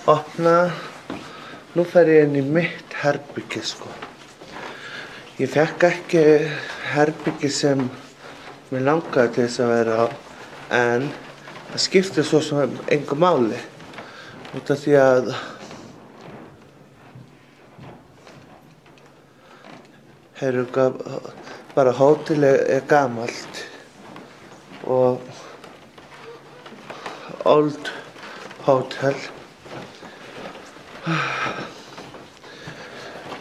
opna. Nú fer ég inn í mitt herbyggi, sko. Ég fekk ekki herbyggi sem mig langaði til þess að vera á, en það skiptir svo sem engu máli. Út af því að bara hótelið er gamalt og old hotel.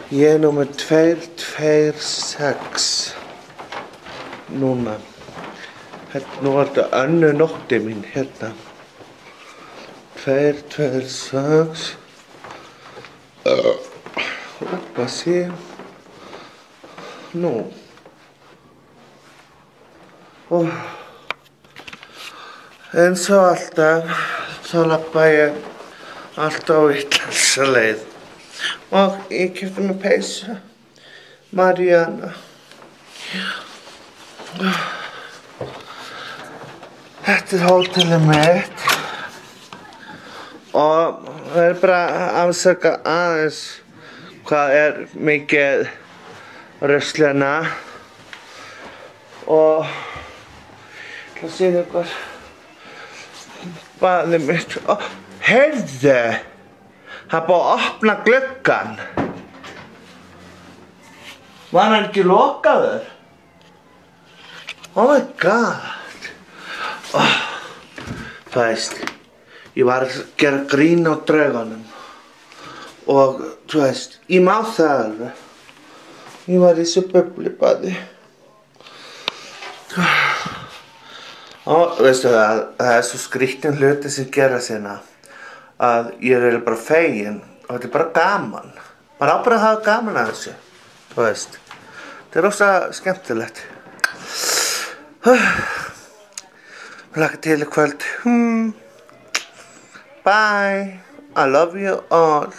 Ég er númer 226 núna. Nú var þetta önnur nótti mín hérna. 226. Hvað sé? Nú. Eins og alltaf, þá labba ég alltaf á vitlausa leið. Og ég keypti mér peysu. Mariana. Þetta er hótelið mitt. Og það er bara að afsaka aðeins hvað er mikið rusl hérna. Og ég ætla að sýna ykkur baðið mitt. Heyrðu! Það er búið að opna gluggann. Var hann ekki lokaður? Oh my god. Það veist, ég var að gera grín á draugunum. Og, þú veist, ég má það alveg. Ég var í þessu bublibaði. Og veistu það er svo skrýttin hluti sem gera sérna. Að ég er bara fegin og þetta er bara gaman. Maður á bara að hafa gaman að þessu, þú veist. Þetta er rosa skemmtilegt. Hlakka til í kvöld. Bye. I love you all.